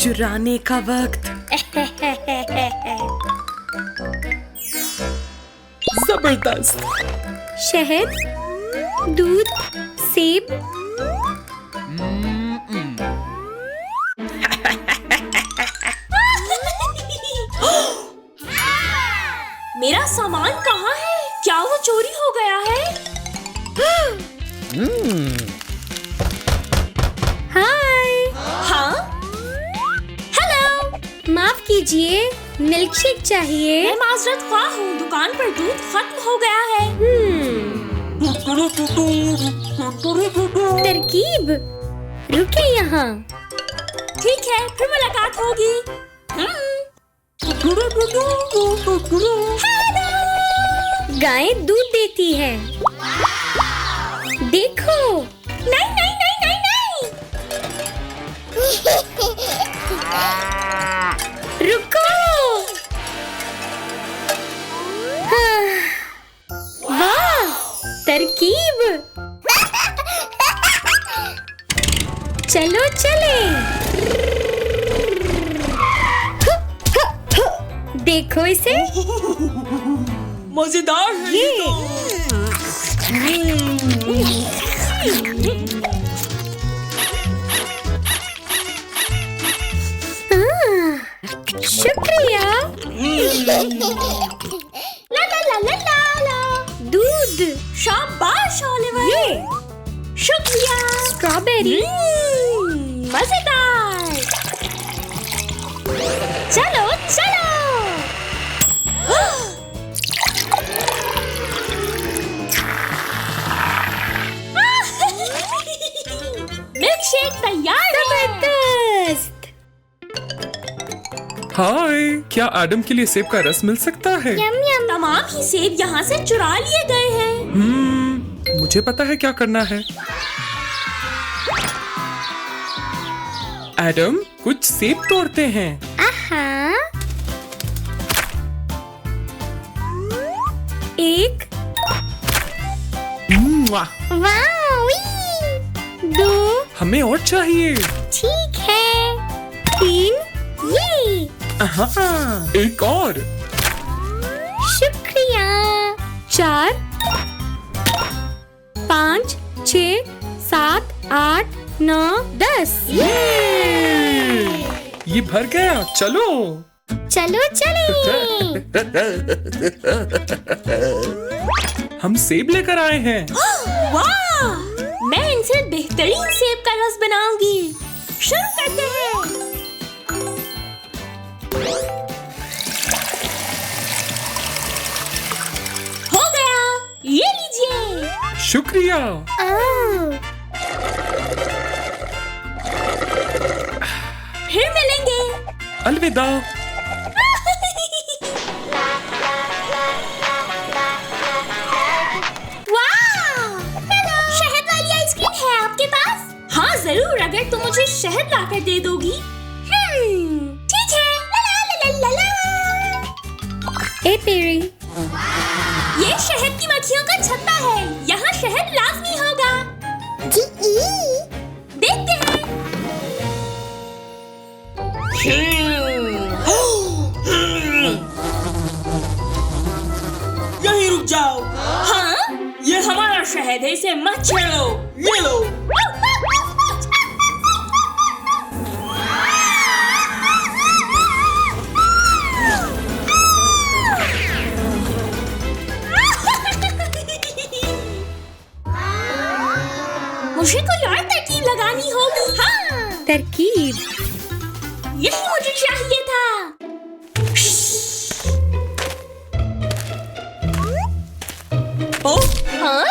चुराने का वक्त। जबरदस्त। शहद, दूध, सेब। मेरा सामान कहाँ है? क्या वो चोरी हो गया है? हाय। हाँ? हेलो। माफ कीजिए, मिल्कशेक चाहिए। मैं माजरत ख्वाह हूँ, दुकान पर दूध खत्म हो गया है। तरकीब, रुके यहाँ। ठीक है, फिर मुलाकात होगी। गायें दूध देती है। देखो। नहीं नहीं नहीं नहीं नहीं। रुको। वाह, तरकीब। चलो चले। देखो इसे। मजेदार है ये। शुक्रिया। ला ला ला ला ला ला। दूध। शाबाश ओलिवर। ये शुक्रिया। स्ट्रॉबेरी। मजेदार। चलो चलो। मिल्कशेक तैयार है। जबरदस्त। हाय, क्या एडम के लिए सेब का रस मिल सकता है? यम यम। तमाम ही सेब यहाँ से चुरा लिए गए हैं। मुझे पता है क्या करना है। एडम, कुछ सेब तोड़ते हैं। आहा। एक। वाव। दो। हमें और चाहिए। ठीक है। तीन। ये। एक और। शुक्रिया। चार। 5, 6, 7, 8, 9, 10। ये भर गया। चलो। चलो चले। हम सेब लेकर आए हैं। वाह! मैं इनसे बेहतरीन सेब का रस बनाऊंगी। शुरू करते हैं। हो गया। ये लीजिए। शुक्रिया। फिर मिलेंगे। अलविदा। शहद वाली आइसक्रीम है आपके पास? हाँ जरूर, अगर तुम मुझे शहद लाकर दे दोगी। ठीक है। ला ला ला ला। ए पेरी। ये शहद की मक्खियों का छत्ता है, यहाँ शहद लाजमी होगा। देखते हैं। यहीं रुक जाओ। हाँ? ये हमारा शहद है, इसे मत छेड़ो। ये लो। मुझे कोई और तरकीब लगानी होगी। हाँ, तरकीब। यही मुझे चाहिए था। ओ, हाँ?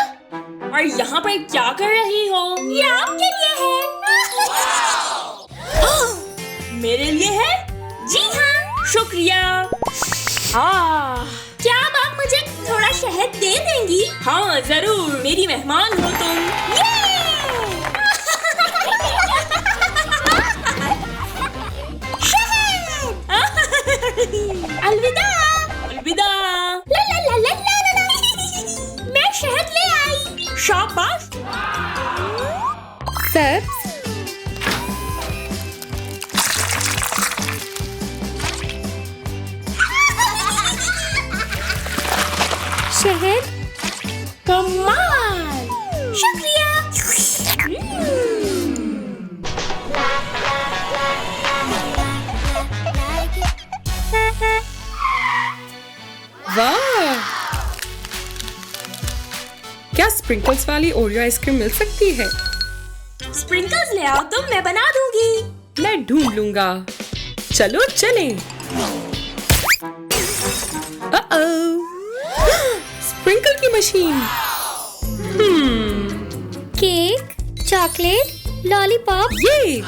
और यहाँ पर क्या कर रही हो? ये आपके लिए है। मेरे लिए है? जी हाँ। शुक्रिया। क्या अब आप मुझे थोड़ा शहद दे देंगी? हाँ जरूर, मेरी मेहमान हो तुम। अलविदा। अलविदा। ला ला ला ला ला ला ला। मैं शहद ले आई। शाबाश। सब्ज। वाह! क्या स्प्रिंकल्स वाली ओरियो आइसक्रीम मिल सकती है? स्प्रिंकल्स ले आओ तो मैं बना दूंगी। मैं ढूंढ लूंगा। चलो चलें। स्प्रिंकल की मशीन। Cake, chocolate, lollipop. ये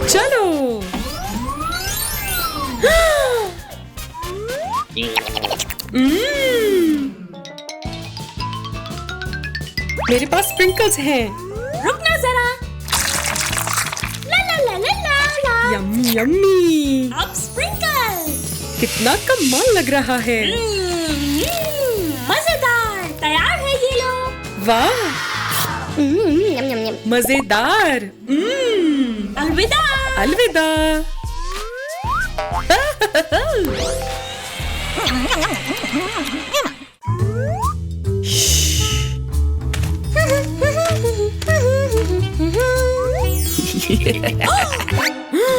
चलो। मेरे पास स्प्रिंकल्स हैं। रुकना जरा। ला ला ला ला ला ला। Yummy yummy. अब स्प्रिंकल। कितना कमाल लग रहा है। मजेदार। तैयार है ये लो। वाह, यम यम यम। मजेदार। अलविदा। अलविदा।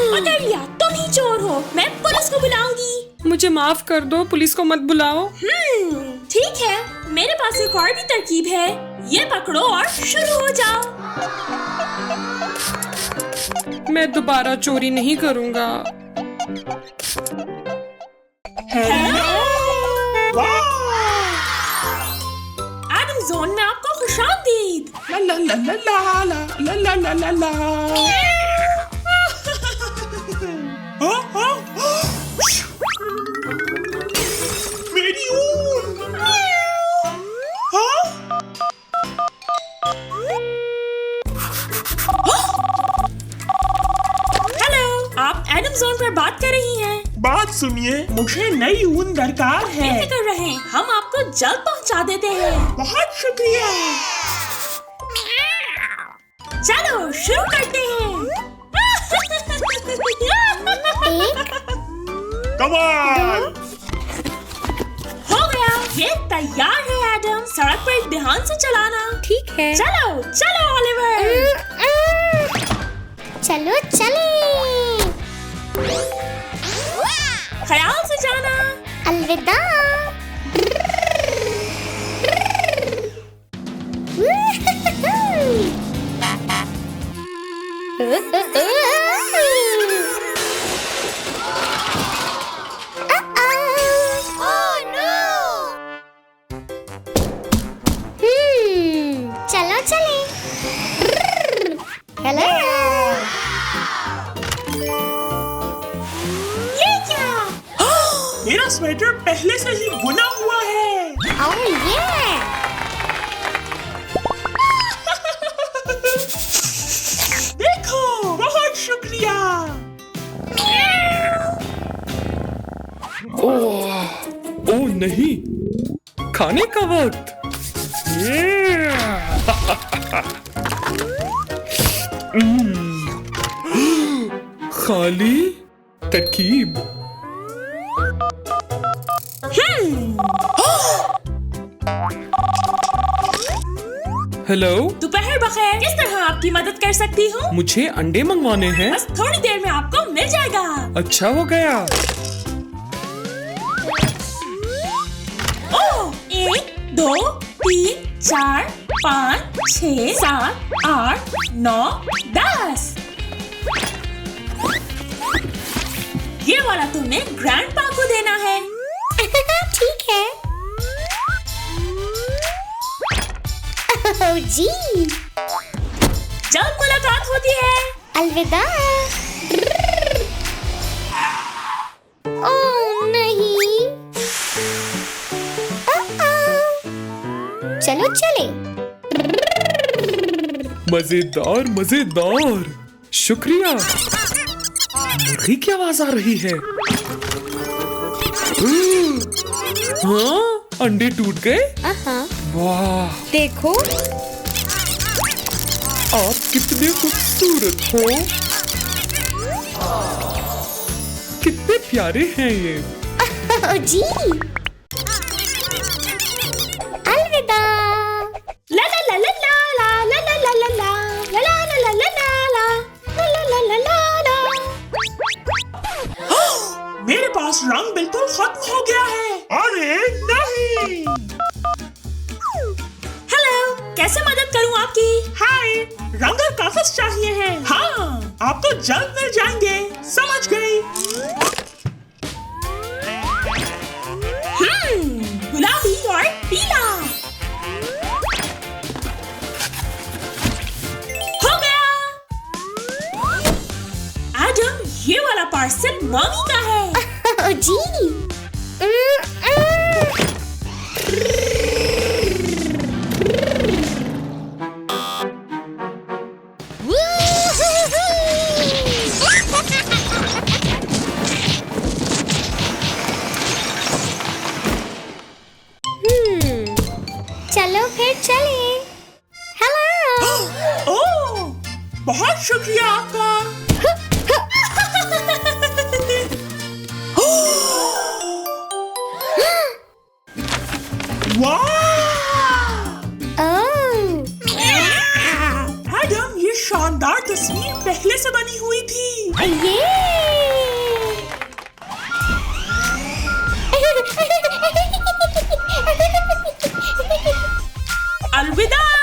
पकड़ लिया, तुम ही चोर हो। मैं पुलिस को बुलाऊंगी। मुझे माफ कर दो, पुलिस को मत बुलाओ। ठीक है, मेरे पास एक और भी तरकीब है। ये पकड़ो और शुरू हो जाओ। मैं दोबारा चोरी नहीं करूंगा। एडम जोन में आपको खुशामदीद। ला ला ला ला ला ला ला ला ला ला। मेरी ऊन। हाँ? हेलो, आप एडम जोन पर बात कर रही हैं। बात सुनिए, मुझे नई ऊन दरकार है। कैसे कर रहे हैं? हम आपको जल्द पहुंचा देते हैं। बहुत शुक्रिया। चलो शुरू करते हैं। कमाल। हो गया, ये तैयार है एडम। सड़क पर ध्यान से चलाना। ठीक है। चलो चलो ओलिवर। चलो चले। ख्याल से जाना। अलविदा। चलो चले। हेलो। ये क्या? मेरा स्वेटर पहले से ही बुना हुआ है। ओह ये। देखो, बहुत शुक्रिया। ओह नहीं, खाने का वक्त। खाली तरकीब। हेलो, दोपहर बखैर। किस तरह आपकी मदद कर सकती हूँ? मुझे अंडे मंगवाने हैं। बस थोड़ी देर में आपको मिल जाएगा। अच्छा हो गया। ओह, 1 2 3 4 5 6 7 8 9 10। ये वाला तुमने ग्रैंडपा को देना है। ठीक है। ओह जी। जल्द मुलाकात होती है। अलविदा। ओह नहीं। चलो चले। मजेदार मजेदार। शुक्रिया। मुर्गी की आवाज आ रही है। हाँ, अंडे टूट गए। वाह, देखो, आप कितने खूबसूरत हो। कितने प्यारे हैं ये। ओह जी। अलविदा। ला ला ला ला ला ला ला ला ला ला ला ला ला ला ला ला। कैसे मदद करूं आपकी? हाय, रंग और कागज चाहिए है। हाँ, आप तो जल्द मिल जाएंगे। समझ गई। गुलाबी और पीला। हो गया। एडम, ये वाला पार्सल मम्मी का है। जी। चलो फिर चले। हेलो। ओह, बहुत शुक्रिया आपका। एडम, ये शानदार तस्वीर पहले से बनी हुई थी। अलविदा।